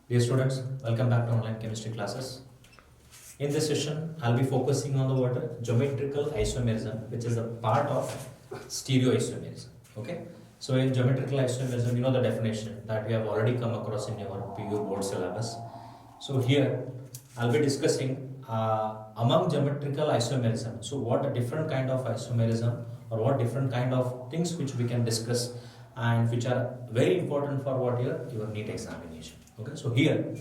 Dear students, welcome back to online chemistry classes. In this session, I'll be focusing on the what geometrical isomerism, which is a part of stereoisomerism. Okay. So in geometrical isomerism, you know the definition that we have already come across in your PU board syllabus. So here, I'll be discussing among geometrical isomerism. So what a different kind of isomerism or what different kind of things which we can discuss and which are very important for what your NEET examination. Okay, so here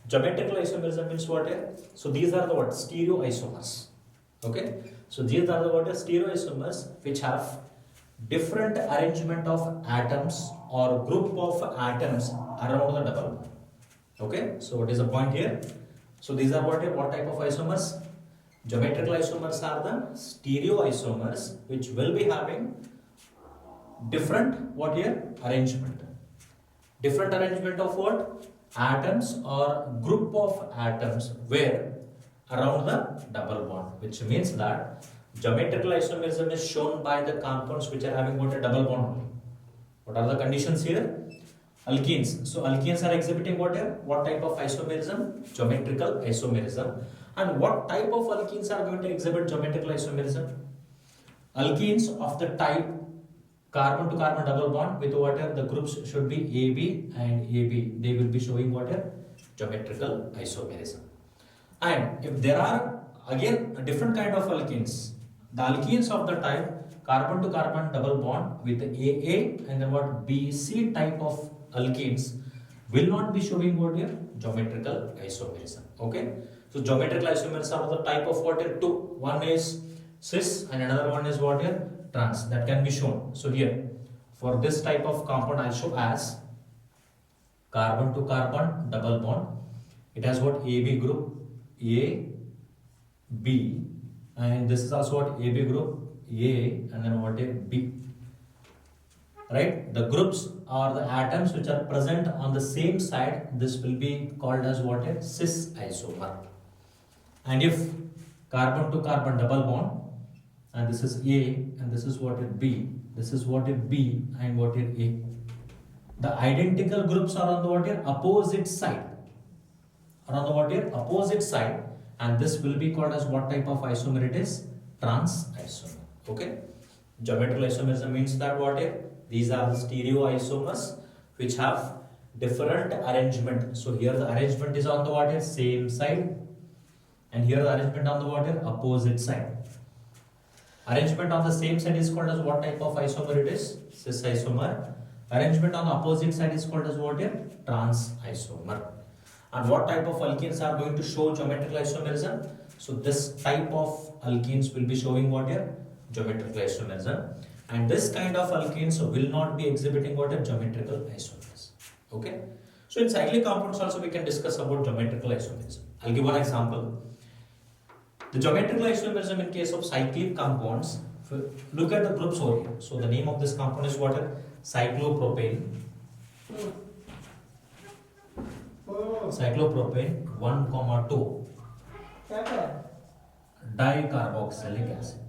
geometrical isomerism means what here? So these are the what stereoisomers. Okay, so these are the what stereoisomers which have different arrangement of atoms or group of atoms around the double bond. Okay, so what is the point here? So these are what type of isomers? Geometrical isomers are the stereoisomers which will be having different what here arrangement. Different arrangement of what? Atoms or group of atoms where around the double bond, which means that geometrical isomerism is shown by the compounds which are having what a double bond only. What are the conditions here? Alkenes. So alkenes are exhibiting what here? What type of isomerism? Geometrical isomerism. And what type of alkenes are going to exhibit geometrical isomerism? Alkenes of the type carbon to carbon double bond with water, the groups should be AB and AB. They will be showing water geometrical isomerism. And if there are again a different kind of alkenes, the alkenes of the type carbon to carbon double bond with AA and then what BC type of alkenes will not be showing what here geometrical isomerism. Okay, so geometrical isomers are the type of what here two. One is cis and another one is what here trans, that can be shown. So here for this type of compound I'll show as carbon to carbon double bond. It has what AB group A B and this is also what AB group A and then what a B. Right, the groups or the atoms which are present on the same side, this will be called as what a cis isomer. And if carbon to carbon double bond and this is A and this is what it B, this is what it B and what it A. The identical groups are on the what here opposite side. Are on the what here opposite side, and this will be called as what type of isomer it is? Trans isomer. Okay. Geometrical isomerism means that what here? These are the stereoisomers which have different arrangement. So here the arrangement is on the what here same side, and here the arrangement on the what here opposite side. Arrangement on the same side is called as what type of isomer it is? Cis isomer. Arrangement on the opposite side is called as what here? Trans isomer. And what type of alkenes are going to show geometrical isomerism? So this type of alkenes will be showing what here? Geometrical isomerism. And this kind of alkenes will not be exhibiting what a geometrical isomerism. Okay. So in cyclic compounds also we can discuss about geometrical isomerism. I'll give one example. The geometrical isomerism in case of cyclic compounds, look at the groups over here. So the name of this compound is what? Cyclopropane. Cyclopropane 1, 2 dicarboxylic acid.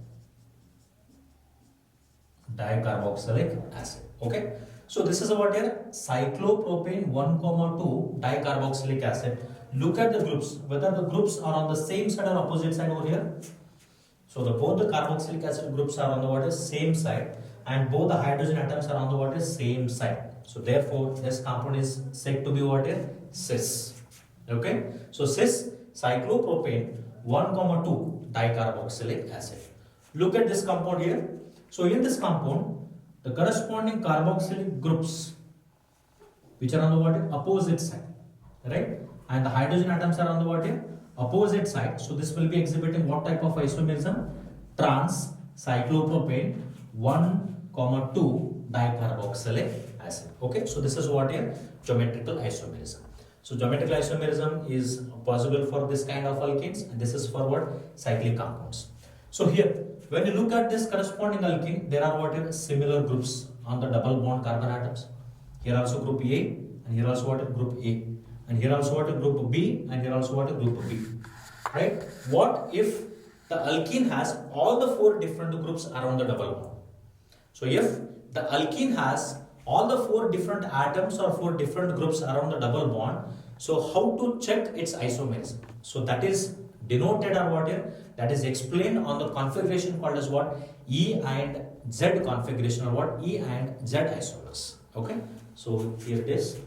Dicarboxylic acid. Okay. So this is a what here? Cyclopropane 1, 2 dicarboxylic acid. Look at the groups, whether the groups are on the same side or opposite side over here. So both the carboxylic acid groups are on the what is same side, and both the hydrogen atoms are on the what is same side. So therefore this compound is said to be what is cis. Okay. So cis cyclopropane 1, 2 dicarboxylic acid. Look at this compound here. So in this compound, the corresponding carboxylic groups which are on the what is opposite side, right? And the hydrogen atoms are on the what here? Opposite side. So this will be exhibiting what type of isomerism? Trans cyclopropane 1, 2 dicarboxylic acid. Okay, so this is what here? Geometrical isomerism. So geometrical isomerism is possible for this kind of alkenes, and this is for what? Cyclic compounds. So here, when you look at this corresponding alkene, there are what here? Similar groups on the double bond carbon atoms. Here also group A, and here also what? Group A. And here also what a group B, and here also what a group B. Right? What if the alkene has all the 4 different groups around the double bond? So if the alkene has all the 4 different atoms or 4 different groups around the double bond, So how to check its isomerism? So that is denoted or what here? That is explained on the configuration called as what? E and Z configuration, or what? E and Z isomers. Okay. So here it is.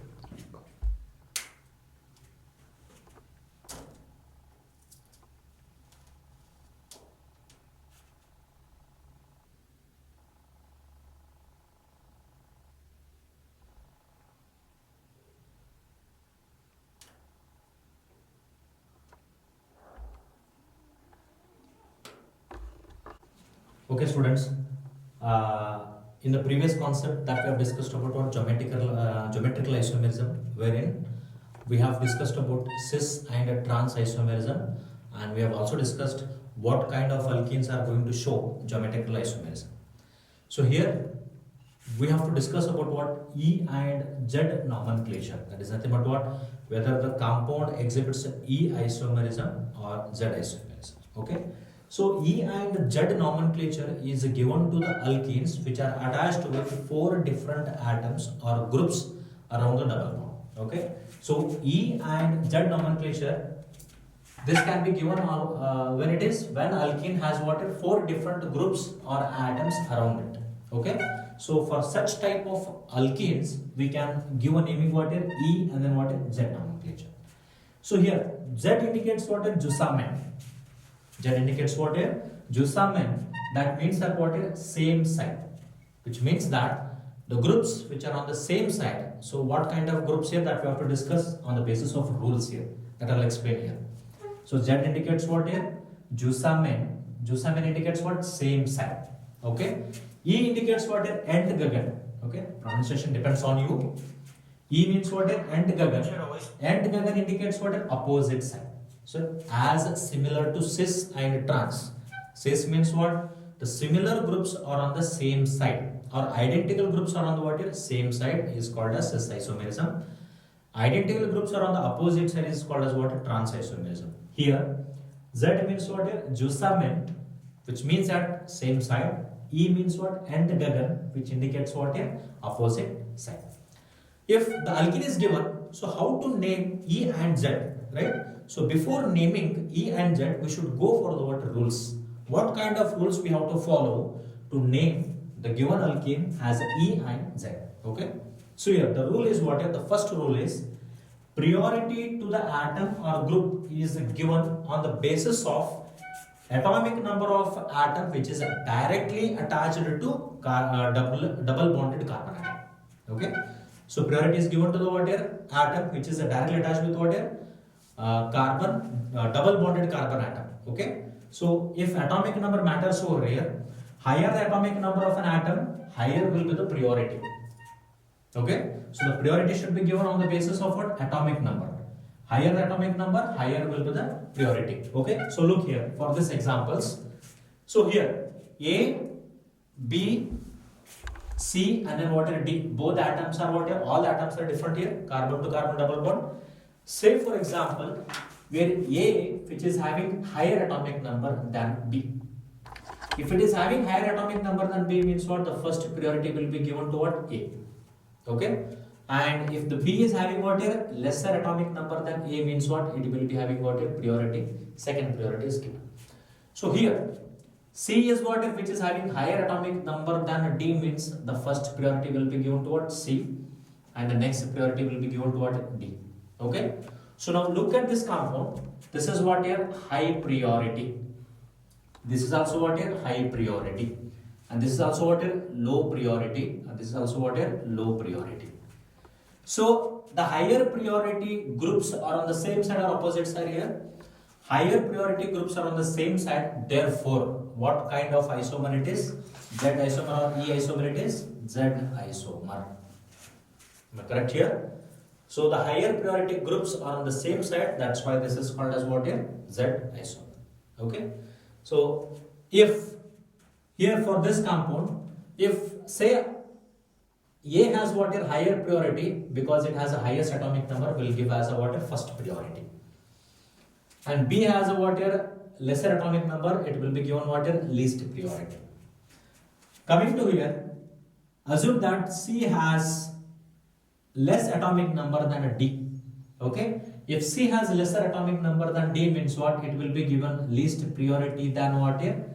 Okay, students. In the previous concept that we have discussed about what geometrical isomerism, wherein we have discussed about cis and trans isomerism, and we have also discussed what kind of alkenes are going to show geometrical isomerism. So here we have to discuss about what E and Z nomenclature. That is nothing but what, whether the compound exhibits E isomerism or Z isomerism. Okay. So E and Z nomenclature is given to the alkenes which are attached with 4 different atoms or groups around the double bond. Okay. So E and Z nomenclature, this can be given when alkene has what, 4 different groups or atoms around it. Okay. So for such type of alkenes, we can give a naming what here E and then what is Z nomenclature. So here Z indicates what is Jusamen. Z indicates what here? Jusamen. That means that what is same side, which means that the groups which are on the same side. So what kind of groups here that we have to discuss on the basis of rules here that I'll explain here. So Z indicates what here? Jusamen. Jusamen indicates what? Same side. Okay. E indicates what here? Entgegen. Okay. Pronunciation depends on you. E means what here? Entgegen. Entgegen indicates what here? Opposite side. So as similar to cis and trans. Cis means what? The similar groups are on the same side, or identical groups are on the what here? Same side is called as cis isomerism. Identical groups are on the opposite side is called as what? Trans isomerism. Here Z means what here? Jusamen, which means at same side. E means what? Entgegen, which indicates what here? Opposite side. If the alkene is given, so how to name E and Z, right? So before naming E and Z, we should go for the what rules. What kind of rules we have to follow to name the given alkene as E and Z? Okay. So here the rule is what? The first rule is priority to the atom or group is given on the basis of atomic number of atom which is directly attached to double bonded carbon atom. Okay. So priority is given to the what here? Atom which is directly attached with what here? Double bonded carbon atom. Okay. So if atomic number matters over here, higher the atomic number of an atom, higher will be the priority. Okay. So the priority should be given on the basis of what? Atomic number. Higher the atomic number, higher will be the priority. Okay. So look here for this examples. So here A, B, C and then what are D? Both atoms are what here? All atoms are different here. Carbon to carbon double bond. Say for example, where A which is having higher atomic number than B. If it is having higher atomic number than B means what? The first priority will be given to what? A. Okay. And if the B is having what here? Lesser atomic number than A means what? It will be having what here? Priority. Second priority is given. So here C is what if which is having higher atomic number than D means the first priority will be given to what? C, and the next priority will be given to what? D. Okay. So now look at this compound. This is what here? High priority. This is also what here? High priority. And this is also what here? Low priority. And this is also what here? Low priority. So the higher priority groups are on the same side or opposite side here. Higher priority groups are on the same side. Therefore, what kind of isomer it is? Z isomer or E isomer it is? Z isomer. Am I correct here? So the higher priority groups are on the same side. That's why this is called as what here? Z isomer. Okay. So if here for this compound, if say A has what here? Higher priority because it has a highest atomic number, will give as a what here? First priority. And B has a what here? Lesser atomic number, it will be given what here? Least priority. Coming to here, assume that C has less atomic number than a D. Okay, if C has lesser atomic number than D means what? It will be given least priority than what here?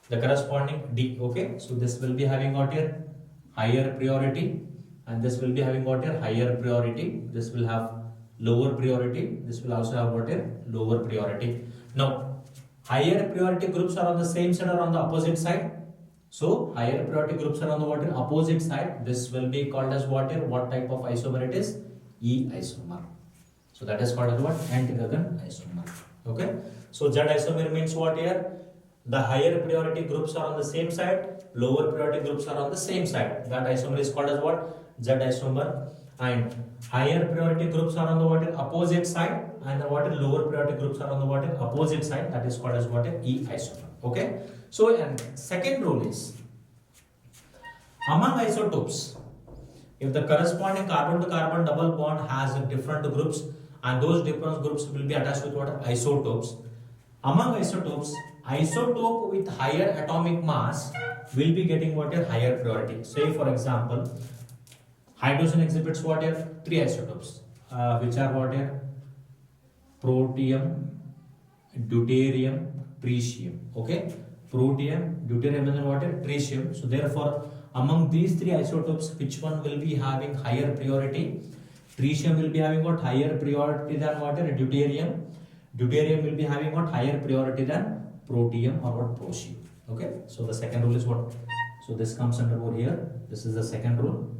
The corresponding D. Okay, so this will be having what here? Higher priority, and this will be having what here? Higher priority. This will have lower priority. This will also have what here? Lower priority. Now, higher priority groups are on the same side or on the opposite side. So higher priority groups are on the what? Opposite side. This will be called as what here? What type of isomer it is? E isomer. So that is called as what? Anti-Gagan isomer. Okay. So Z isomer means what here? The higher priority groups are on the same side, lower priority groups are on the same side. That isomer is called as what? Z isomer. And higher priority groups are on the what? Opposite side, and the what? Lower priority groups are on the what? Opposite side. That is called as what? E isomer. Okay. So and second rule is among isotopes, if the corresponding carbon to carbon double bond has different groups, and those different groups will be attached with what? Isotopes. Among isotopes, isotope with higher atomic mass will be getting what? A higher priority. Say for example, hydrogen exhibits what? Three isotopes, which are what? Protium, deuterium, tritium. Okay, protium, deuterium, and then what? Tritium. So therefore, among these three isotopes, which one will be having higher priority? Tritium will be having what? Higher priority than what? Deuterium. Deuterium will be having what? Higher priority than protium or what? Prosium. Okay. So the second rule is what? So this comes under over here. This is the second rule.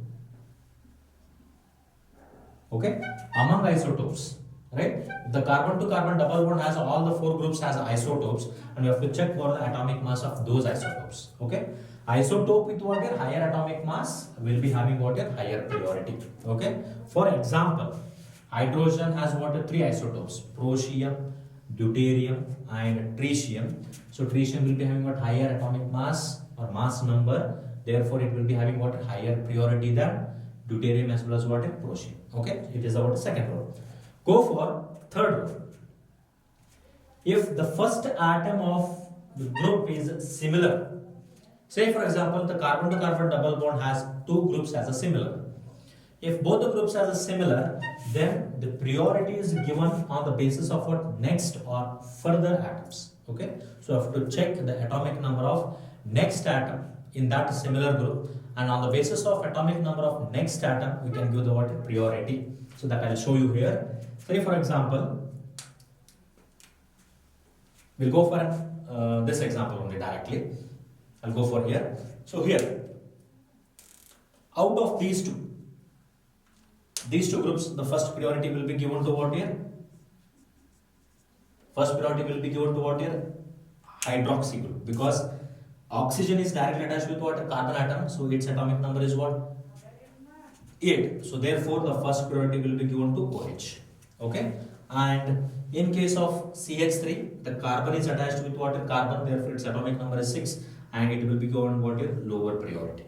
Okay. Among isotopes, right? The carbon to carbon double bond has all the four groups as isotopes, and you have to check for the atomic mass of those isotopes. Okay. Isotope with what? Higher atomic mass will be having what? Higher priority. Okay. For example, hydrogen has what? Three isotopes: prosium, deuterium, and tritium. So tritium will be having what? Higher atomic mass or mass number. Therefore, it will be having what? Higher priority than deuterium as well as what? Prosium. Okay. It is our second rule. Go for third rule. If the first atom of the group is similar, say for example, the carbon to carbon double bond has two groups as a similar. If both the groups are similar, then the priority is given on the basis of what? Next or further atoms. Okay. So I have to check the atomic number of next atom in that similar group, and on the basis of atomic number of next atom, we can give the what? Priority. So that I will show you here. Say for example, we'll go for this example only directly. I'll go for here. So here, out of these two groups, the first priority will be given to what here? First priority will be given to what here? Hydroxy group, because oxygen is directly attached with what? Carbon atom. So its atomic number is what? 8. So therefore, the first priority will be given to OH. Okay. And in case of CH3, the carbon is attached with what? Carbon. Therefore, its atomic number is 6, and it will be given what? Lower priority.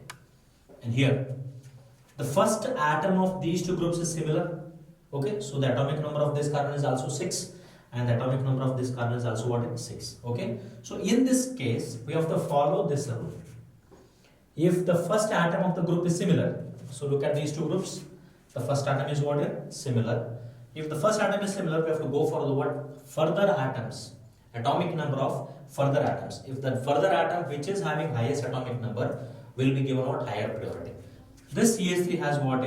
And here, the first atom of these two groups is similar. Okay. So the atomic number of this carbon is also 6, and the atomic number of this carbon is also what? 6. Okay. So in this case, we have to follow this rule. If the first atom of the group is similar, so look at these two groups. The first atom is what? Similar. If the first atom is similar, we have to go for the what? Further atoms. Atomic number of further atoms. If the further atom which is having highest atomic number will be given what? Higher priority. This CH3 has what?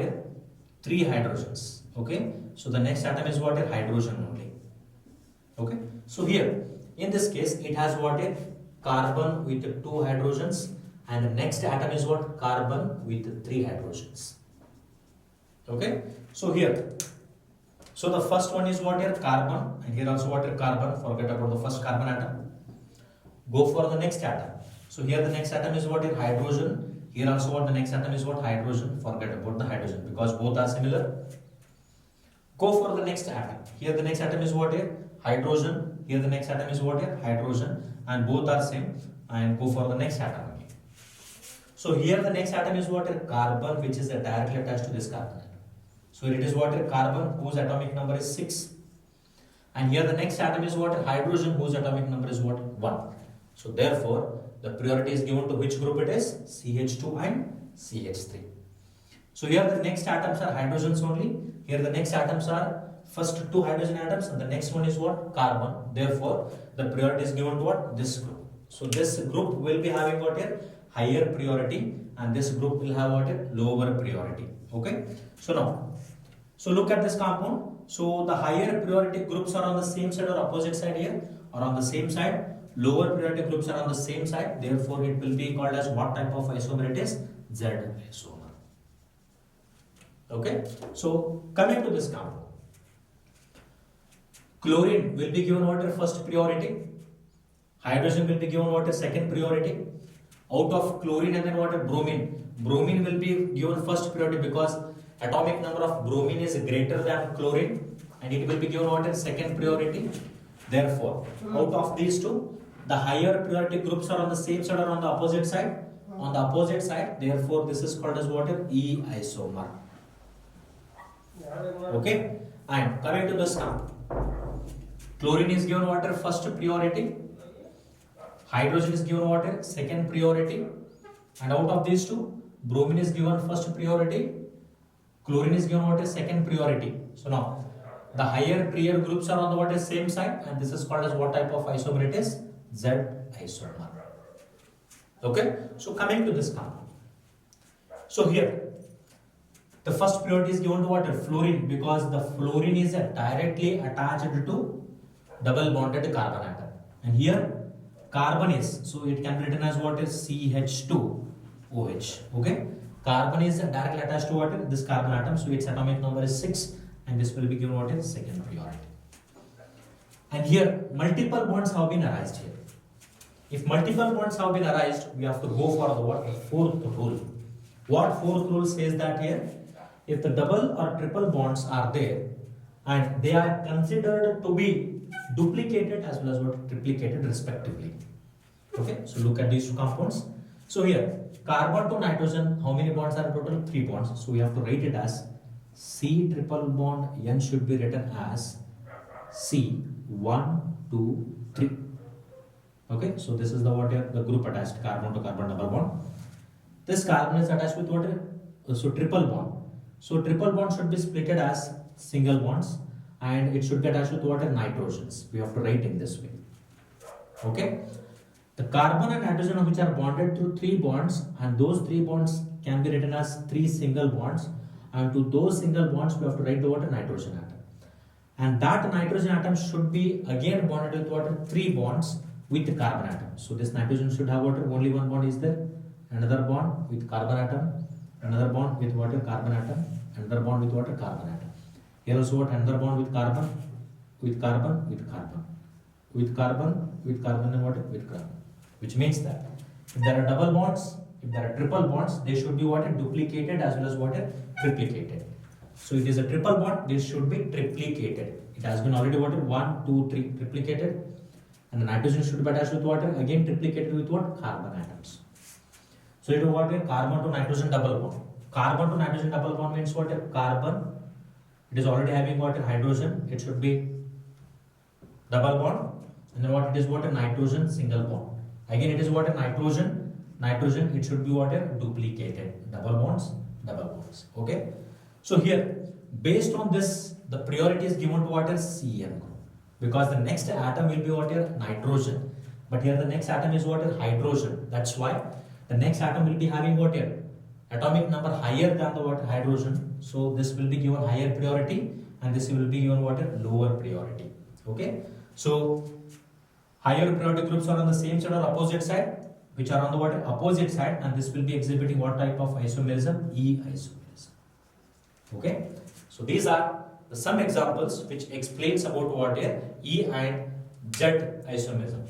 3 hydrogens. Okay. So the next atom is what? Hydrogen only. Okay. So here, in this case, it has what? Carbon with 2 hydrogens, and the next atom is what? Carbon with 3 hydrogens. Okay. So here, so the first one is what? Carbon, and here also what? Carbon. Forget about the first carbon atom. Go for the next atom. So here the next atom is what? Hydrogen. Here also what? The next atom is what? Hydrogen. Forget about the hydrogen because both are similar. Go for the next atom. Here the next atom is what? Hydrogen. Here the next atom is what? Hydrogen, and both are same. And go for the next atom. So here the next atom is what? Carbon, which is directly attached to this carbon atom. So it is what? Carbon, whose atomic number is 6. And here the next atom is what? Hydrogen, whose atomic number is what? 1. So therefore, the priority is given to which group it is? CH2 and CH3. So here the next atoms are hydrogens only. Here the next atoms are first two hydrogen atoms and the next one is what? Carbon. Therefore the priority is given to what? This group. So this group will be having what here? Higher priority, and this group will have what here? Lower priority. Okay. So now, so look at this compound. So the higher priority groups are on the same side or opposite side here, or on the same side. Lower priority groups are on the same side. Therefore it will be called as what type of isomer it is? Z isomer. Okay. So coming to this compound, chlorine will be given what first priority, hydrogen will be given what second priority. Out of chlorine and then what bromine, bromine will be given first priority because atomic number of bromine is greater than chlorine, and it will be given what second priority. Therefore out of these two, the higher priority groups are on the same side or on the opposite side? On the opposite side. Therefore this is called as what? E isomer. Okay. And coming to this compound, chlorine is given water first priority, hydrogen is given water second priority, and out of these two, bromine is given first priority, chlorine is given water second priority. So now the higher prior groups are on the water same side, and this is called as what type of isomer it is? Z isomer. Okay. So coming to this compound, so here the first priority is given to what? Fluorine, because the fluorine is directly attached to double bonded carbon atom, and here carbon is, so it can be written as what is CH2OH. Okay. Carbon is directly attached to what? This carbon atom, so its atomic number is 6, and this will be given what is second priority. And here multiple bonds have been arised here. If multiple bonds have been arised, we have to go for the what? Fourth rule. What fourth rule says that here? If the double or triple bonds are there and they are considered to be duplicated as well as what? Triplicated respectively. Okay. So look at these two compounds. So here carbon to nitrogen, how many bonds are in total? 3 bonds. So we have to write it as C triple bond N should be written as C 1, 2, 3. Okay. So this is the what here? The group attached, carbon to carbon double bond. This carbon is attached with what? So triple bond. So triple bond should be splitted as single bonds, and it should get attached with what? Nitrogens. We have to write in this way. Okay. The carbon and nitrogen which are bonded through 3 bonds, and those 3 bonds can be written as 3 single bonds, and to those single bonds we have to write the what? Nitrogen atom. And that nitrogen atom should be again bonded with what? 3 bonds with the carbon atom. So this nitrogen should have what? Only one bond is there. Another bond with carbon atom, another bond with water carbon atom, another bond with water carbon atom. Here also what? Another bond with carbon, with carbon, with carbon, with carbon, with carbon, and water with carbon. Which means that if there are double bonds, if there are triple bonds, they should be what? Duplicated as well as what? Triplicated. So it is a triple bond, this should be triplicated. It has been already what? 1, 2, 3 triplicated, and the nitrogen should be attached with water, again triplicated with what? Carbon atoms. So it is what? Carbon to nitrogen double bond. Carbon to nitrogen double bond means what? Carbon, it is already having what? Hydrogen, it should be double bond, and then what it is? What? Nitrogen single bond. Again it is what? Nitrogen, nitrogen, it should be what? Duplicated. Double bonds, double bonds. Okay. So here, based on this, the priority is given to what? Cn, because the next atom will be what? Nitrogen. But here the next atom is what? Hydrogen. That's why the next atom will be having what here? Atomic number higher than the what? Hydrogen. So this will be given higher priority, and this will be given what? Lower priority. Okay. So higher priority groups are on the same side or opposite side, which are on the what? Opposite side, and this will be exhibiting what type of isomerism? E isomerism. Okay. So these are some examples which explains about what here E and Z isomerism.